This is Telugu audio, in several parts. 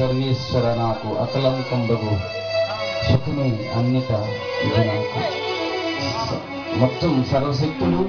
సర్వేశ్వర నాకు అకలంకంబగు సుఖమే అన్నిట ఇది నాకు. మొత్తం సర్వశక్తులు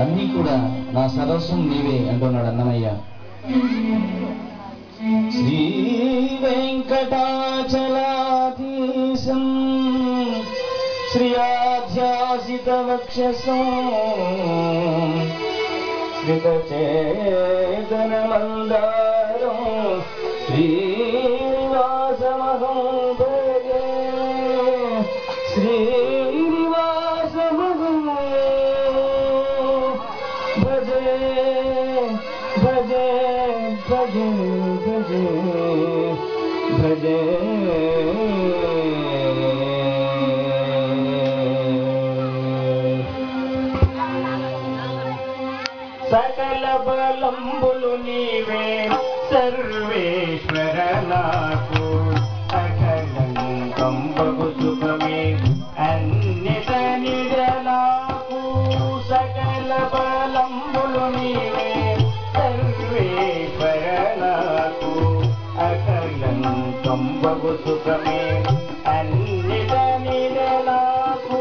అన్నీ కూడా నా సర్వస్వం నీవే అంటున్నాడు అన్నమయ్య. శ్రీ వెంకటాచలాధీశం శ్రియాధ్యాసిత వక్షసం శ్రితచేతన మందారం శ్రీనివాసమహం భజే శ్రీనివాసమహం భజే భజే భజే భజే భజే. సకల బలంబులు నీవే సర్వేశ్వర నాకు అకలంకంబగు సుఖమే అన్నిట నిడలాకు. సకల బలంబులు నీవే సర్వేశ్వర నాకు అకలంకంబగు సుఖమే అన్నిట నిడలాకు.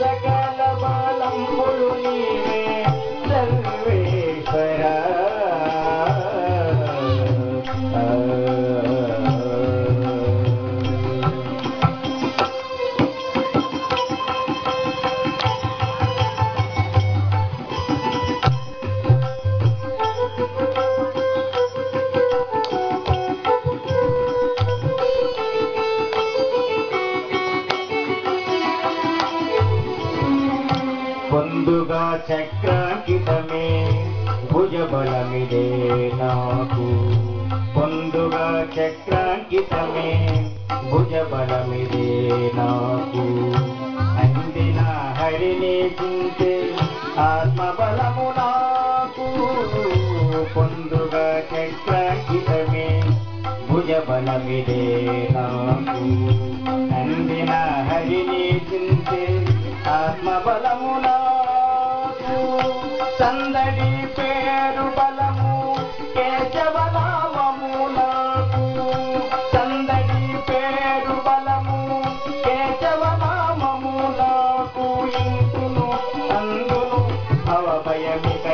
సకల బలంబులు నీవే సర్వేశ్వర. పొందుగా చక్రాంకితమే భుజబలమిదే నాకు. పొందుగా చక్రాంకితమే భుజబలమిదే నాకు. అందిన హరిని చింతే ఆత్మబలము నాకు. పొందుగా చక్రాంకితమే భుజబలమిదే నాకు. అందిన హరిని చింతే ఆత్మబలము నాకు. సందడి పేరు బలము కేశవనామము నాకు. సందడి పేరు బలము కేశవనామము నాకు. ఇంతును అందును అవభయమికలేదిరా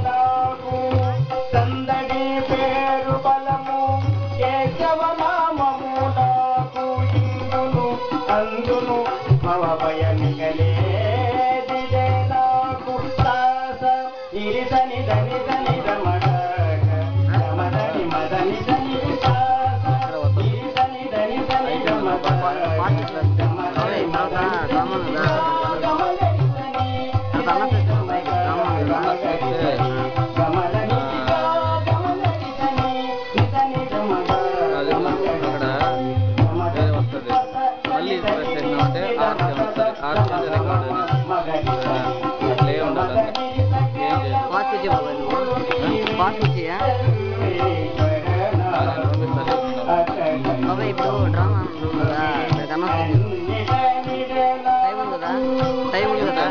నాకు. సందడి పేరు బలము కేశవనామము నాకు. ఇంతును అందును అవభయమికలేదిరే నాకు. సాస ఇరిసని దని దని రమణ రమదని మదని దని సాస ఇరిసని దని దని రమణ రమదని మదని ఇప్పుడు డ్రామా టైం ఉంది కదా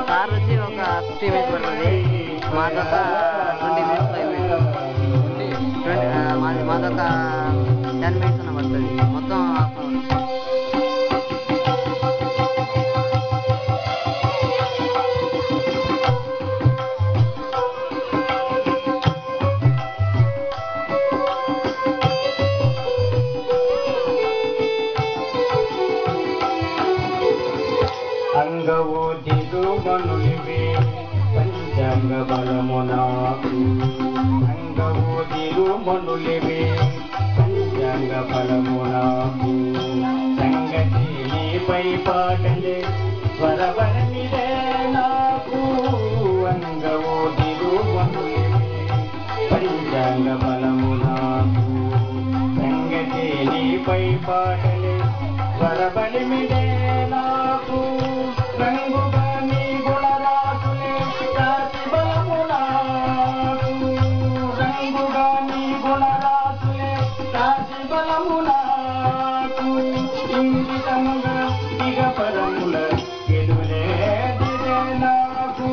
కార్ వచ్చి ఒక 50 మినిట్స్ పడుతుంది. మాదొక 20 మినిట్స్ 5 మినిట్స్ మాదొక 10 మినిట్స్ అన్న పడుతుంది. మొత్తం హాఫ్ అవర్. అంగవు దిగుమనులివే పంచాంగ బలము నాకు. అంగవు దిగుమనులివే పంచాంగ బలము నాకు. సంగతి నీపై పాటలే స్వరబలమిదే నాకు. అంగవు దిగుమనులివే పంచాంగ బలము నాకు. సంగతి నీపై పాటలే స్వరబలమిదే నాకు. రంగుగా నీ గుణరాశులే రాశి బలము నాకు. రంగుగా నీ గుణరాశులే రాశి బలము నాకు. ఇంగితముగా ఇగ పరముల ఎదులేదిరే నాకు.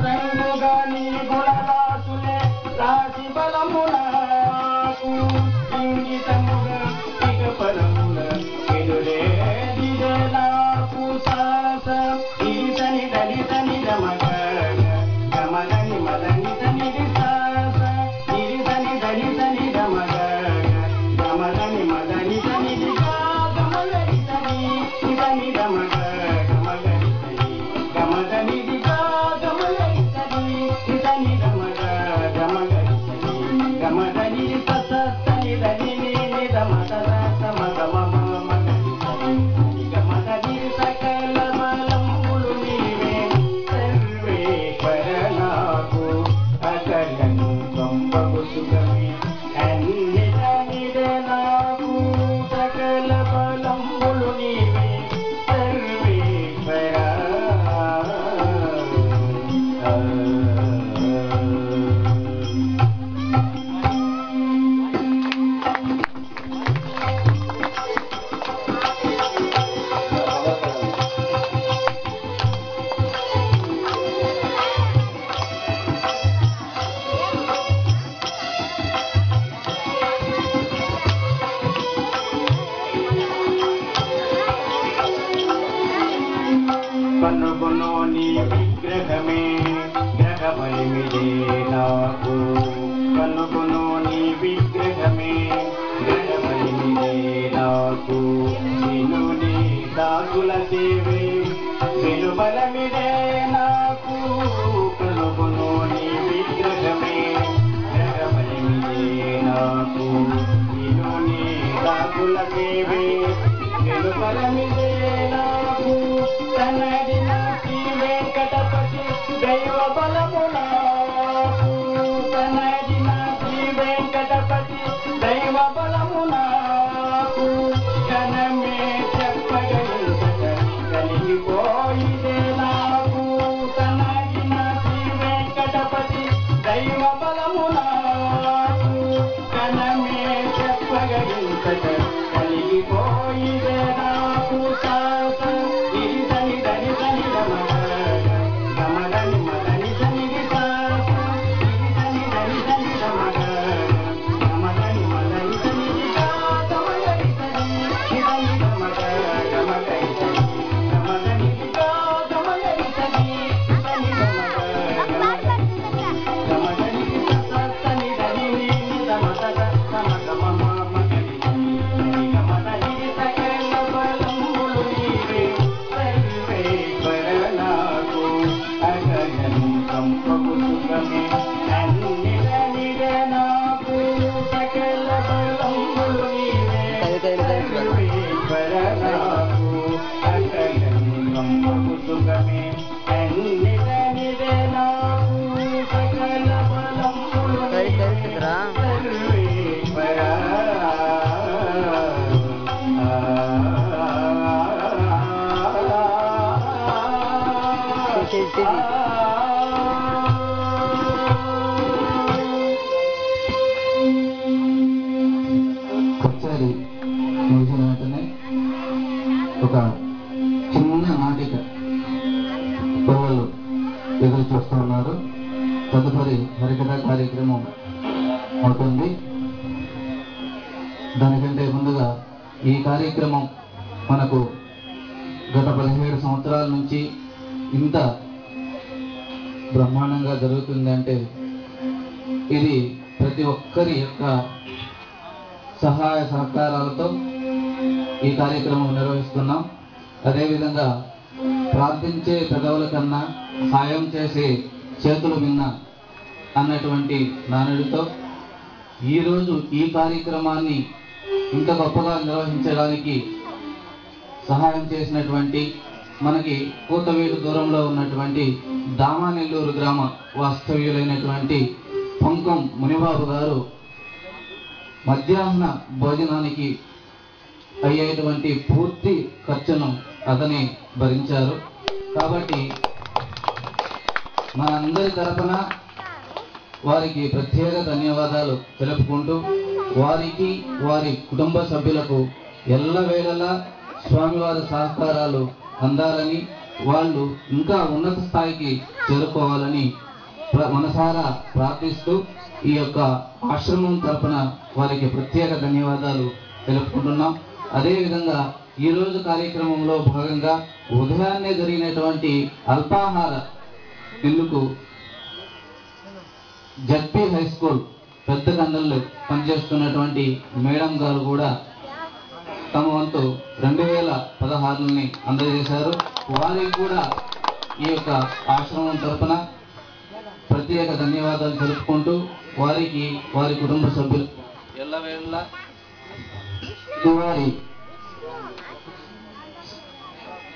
రంగుగా నీ గుణరాశులే రాశి బలము కనుగొనోని విగ్రహమే గ్రహబలిమిదే నాకు కనుగొనోని విగ్రహమే గ్రహబలిమిదే నాకు వినుని దాసుల సేవే వినుబలమిదే నాకు కనుగొనోని విగ్రహమే గ్రహబలిమిదే నాకు వినుని దాసుల సేవే వినుబలమిదే నాకు తనడిన శ్రీ వెంకటపతి దైవ బలము నాకు తనడిన శ్రీ వెంకటపతి దైవ బలము నాకు ఘనమే చెప్పగలిగ కలిగిపోయిదే నాకు తనడిన శ్రీ వెంకటపతి దైవ బలము నాకు ఘనమే చెప్పగలిగ కలిగిపోయిదే నాకు ఒకసారి ముగిసిన వెంటనే ఒక చిన్న నాటిక పిల్లలు ఎదురు చూస్తూ ఉన్నారు. తదుపరి హరికథ కార్యక్రమం అవుతుంది. దానికంటే ముందుగా ఈ కార్యక్రమం మనకు గత 17 సంవత్సరాల నుంచి ఇంత బ్రహ్మాండంగా జరుగుతుందంటే ఇది ప్రతి ఒక్కరి యొక్క సహాయ సహకారాలతో ఈ కార్యక్రమం నిర్వహిస్తున్నాం. అదేవిధంగా ప్రార్థించే పెదవుల కన్నా సాయం చేసే చేతులు విన్న అన్నటువంటి నానుడితో ఈరోజు ఈ కార్యక్రమాన్ని ఇంత గొప్పగా నిర్వహించడానికి సహాయం చేసినటువంటి మనకి కూతవేలు దూరంలో ఉన్నటువంటి దామానెల్లూరు గ్రామ వాస్తవ్యులైనటువంటి పంకం మునిబాబు గారు మధ్యాహ్న భోజనానికి అయ్యేటువంటి పూర్తి ఖర్చును అతనే భరించారు. కాబట్టి మనందరి తరఫున వారికి ప్రత్యేక ధన్యవాదాలు తెలుపుకుంటూ వారికి వారి కుటుంబ సభ్యులకు ఎల్లవేళలా స్వామివారి సహకారాలు అందాలని వాళ్ళు ఇంకా ఉన్నత స్థాయికి చేరుకోవాలని మనసారా ప్రార్థిస్తూ ఈ యొక్క ఆశ్రమం తరపున వారికి ప్రత్యేక ధన్యవాదాలు తెలుపుకుంటున్నాం. అదేవిధంగా ఈరోజు కార్యక్రమంలో భాగంగా ఉదయాన్నే జరిగినటువంటి అల్పాహార విందుకు జడ్పీ హై స్కూల్ పెద్ద కందల్లో పనిచేస్తున్నటువంటి మేడం గారు కూడా తమ వంతు 2016ని అందజేశారు. వారికి కూడా ఈ యొక్క ఆశ్రమం తరపున ప్రత్యేక ధన్యవాదాలు తెలుపుకుంటూ వారికి వారి కుటుంబ సభ్యులు ఎల్లవేళ వారి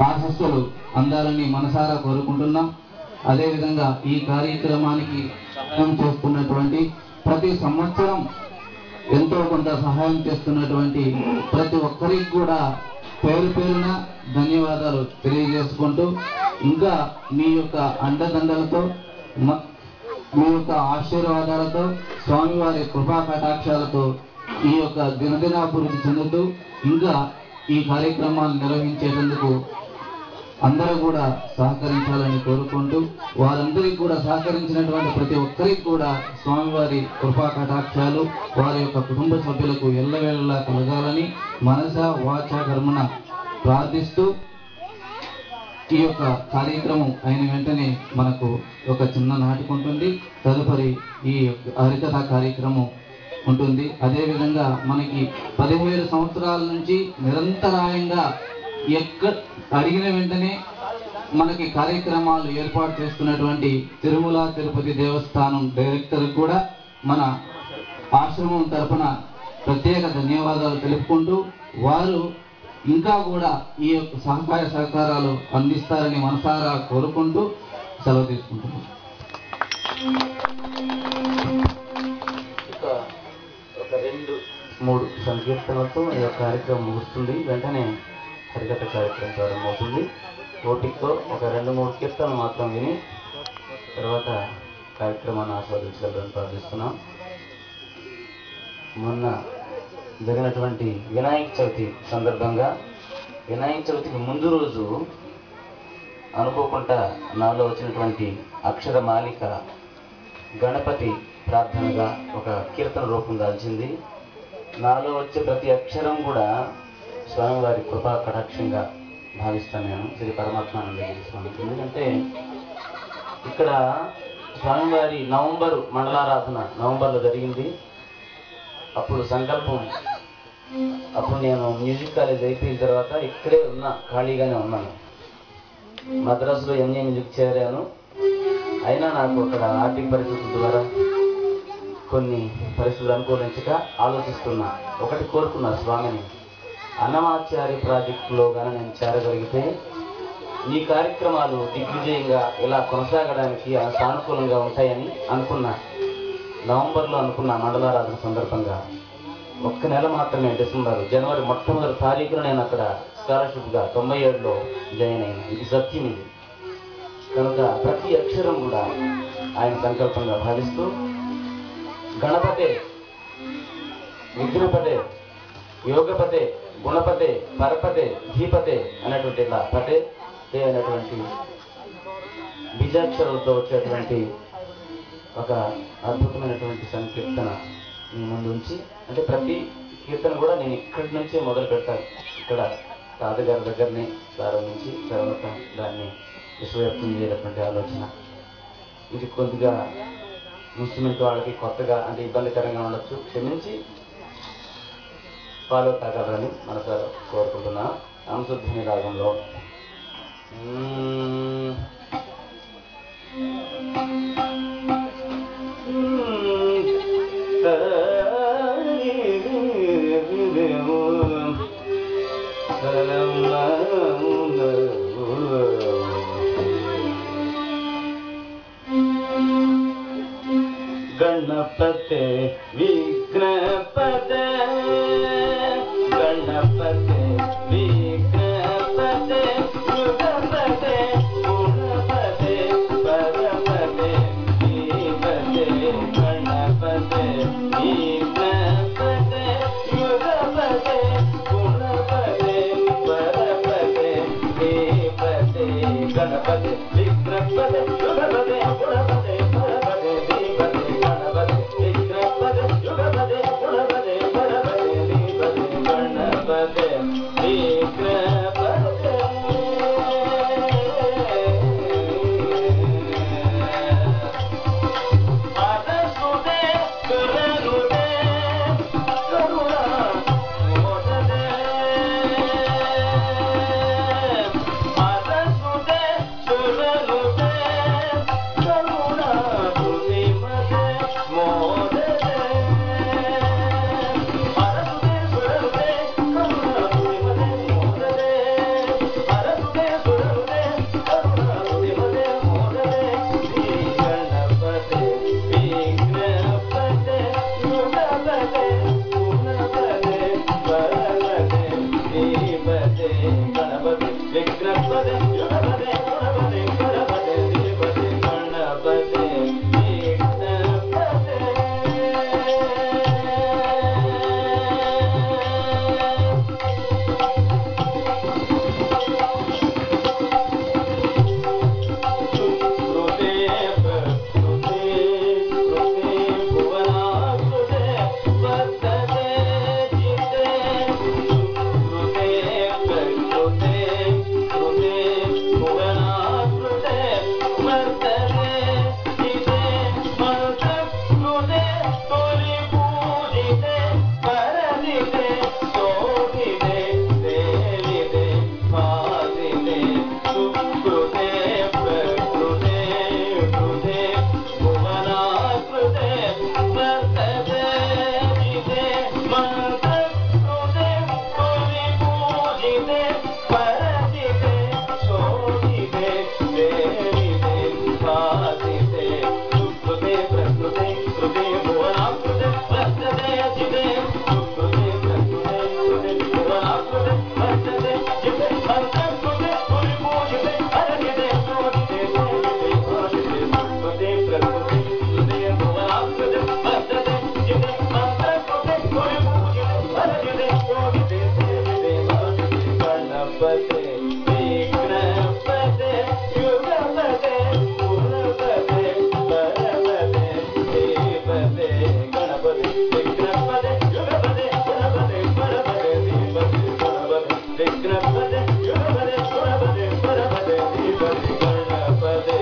ఆశస్సులు అందాలని మనసారా కోరుకుంటున్నాం. అదేవిధంగా ఈ కార్యక్రమానికి సహాయం చేస్తున్నటువంటి, ప్రతి సంవత్సరం ఎంతో కొంత సహాయం చేస్తున్నటువంటి ప్రతి ఒక్కరికి కూడా పేరు పేరున ధన్యవాదాలు తెలియజేసుకుంటూ, ఇంకా మీ యొక్క అండదండలతో, మీ యొక్క ఆశీర్వాదాలతో, స్వామివారి కృపా కటాక్షాలతో ఈ యొక్క దినదినాభివృద్ధి చెందుతూ ఇంకా ఈ కార్యక్రమాన్ని నిర్వహించేందుకు అందరూ కూడా సహకరించాలని కోరుకుంటూ, వారందరికీ కూడా సహకరించినటువంటి ప్రతి ఒక్కరికి కూడా స్వామివారి కృపా కటాక్షాలు వారి యొక్క కుటుంబ సభ్యులకు ఎల్లవేళలా కలగాలని మనస వాచ కర్మణ ప్రార్థిస్తూ, ఈ యొక్క కార్యక్రమం అయిన వెంటనే మనకు ఒక చిన్న నాటిక ఉంటుంది. తదుపరి ఈ హరికథ కార్యక్రమం ఉంటుంది. అదేవిధంగా మనకి 17 సంవత్సరాల నుంచి నిరంతరాయంగా అడిగిన వెంటనే మనకి కార్యక్రమాలు ఏర్పాటు చేస్తున్నటువంటి తిరుమల తిరుపతి దేవస్థానం డైరెక్టర్ కూడా మన ఆశ్రమం తరపున ప్రత్యేక ధన్యవాదాలు తెలుపుకుంటూ, వారు ఇంకా కూడా ఈ యొక్క సహాయ సహకారాలు అందిస్తారని మనసారా కోరుకుంటూ సెలవు తీసుకుంటున్నాం. ఒక 2-3 సంకీర్తనలతో ఈ యొక్క కార్యక్రమం ముగుస్తుంది. వెంటనే హరికథ కార్యక్రమం ప్రారంభమవుతుంది. ఓపికతో ఒక 2-3 కీర్తనలు మాత్రం విని తర్వాత కార్యక్రమాన్ని ఆస్వాదించాలని ప్రార్థిస్తున్నాం. మొన్న జరిగినటువంటి వినాయక చవితి సందర్భంగా, వినాయక చవితికి ముందు రోజు అనుకోకుండా నాలో వచ్చినటువంటి అక్షరమాలిక గణపతి ప్రార్థనగా ఒక కీర్తన రూపం దాల్చింది. నాలో వచ్చే ప్రతి అక్షరం కూడా స్వామివారి కృపా కటాక్షంగా భావిస్తాను నేను. శ్రీ పరమాత్మానందగిరి స్వామి. ఎందుకంటే ఇక్కడ స్వామివారి నవంబర్ మండలారాధన నవంబర్లో జరిగింది. అప్పుడు సంకల్పం, అప్పుడు నేను మ్యూజిక్ కాలేజ్ అయిపోయిన తర్వాత ఇక్కడే ఉన్నా, ఖాళీగానే ఉన్నాను. మద్రాసులో ఎంఏ మ్యూజిక్ చేరాను. అయినా నాకు అక్కడ ఆర్థిక పరిస్థితుల ద్వారా కొన్ని పరిస్థితులు అనుకూలించక ఆలోచిస్తున్నా. ఒకటి కోరుకున్నా స్వామిని, అన్నమాచార్య ప్రాజెక్టులో కానీ నేను చేరగలిగితే ఈ కార్యక్రమాలు దిగ్విజయంగా ఇలా కొనసాగడానికి సానుకూలంగా ఉంటాయని అనుకున్నా. నవంబర్లో అనుకున్న మండలారాధన సందర్భంగా 1 నెల మాత్రమే, జనవరి మొట్టమొదటి తారీఖున నేను అక్కడ స్కాలర్షిప్గా 97లో జాయిన్ అయినా. ఇది సత్యం. ఇది కనుక ప్రతి అక్షరం కూడా ఆయన సంకల్పంగా భావిస్తూ, గణపతే, విఘ్నపతే, యోగపతే, గుణపతే, పరపతే, ధీపతే అనేటువంటి ఇలా పటే తే అనేటువంటి బీజాక్షరాలతో వచ్చేటువంటి ఒక అద్భుతమైనటువంటి సంకీర్తన మీ ముందు ఉంచి, అంటే ప్రతి కీర్తన కూడా నేను ఇక్కడి నుంచే మొదలు పెడతాను. ఇక్కడ తాతగారి దగ్గరనే ప్రారంభించి తర్వాత దాన్ని విశ్వవ్యాప్తం చేయాలటువంటి ఆలోచన. ఇది కొద్దిగా ఇన్స్ట్రుమెంట్ వాళ్ళకి కొత్తగా అంటే ఇబ్బందికరంగా ఉండొచ్చు, క్షమించి ఫాలో కాగలరని మనసారా కోరుకుంటున్నా. అంశధ్వని రాగంలో गणपते विघ्नपते गणपते विघ्नपते युगपते गुणपते परपते धीपते गणपते विघ्नपते युगपते गुणपते परपते धीपते गणपते विघ्नपते युगपते गुणपते परपते धीपते गणपते గణపతే విఘ్నపతే యుగపతే పురపతే పరపతే శ్రీపతే గణపతి విఘ్నపతే యుగపతే పురపతే పరపతే శ్రీపతి గణపతి విఘ్నపతే యుగపతే పురపతే పరపతే శ్రీపతి గణపతే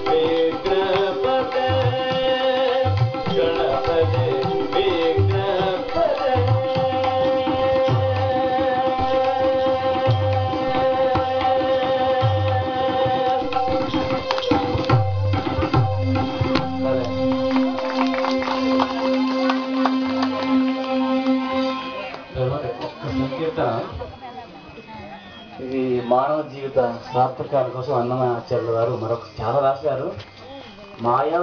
విఘ్నపతే గణపతే విఘ్నపతే. ఇది మానవ జీవిత సార్థకాల కోసం అన్నమాచార్యుల వారు మరొక చాలా రాశారు. మాయా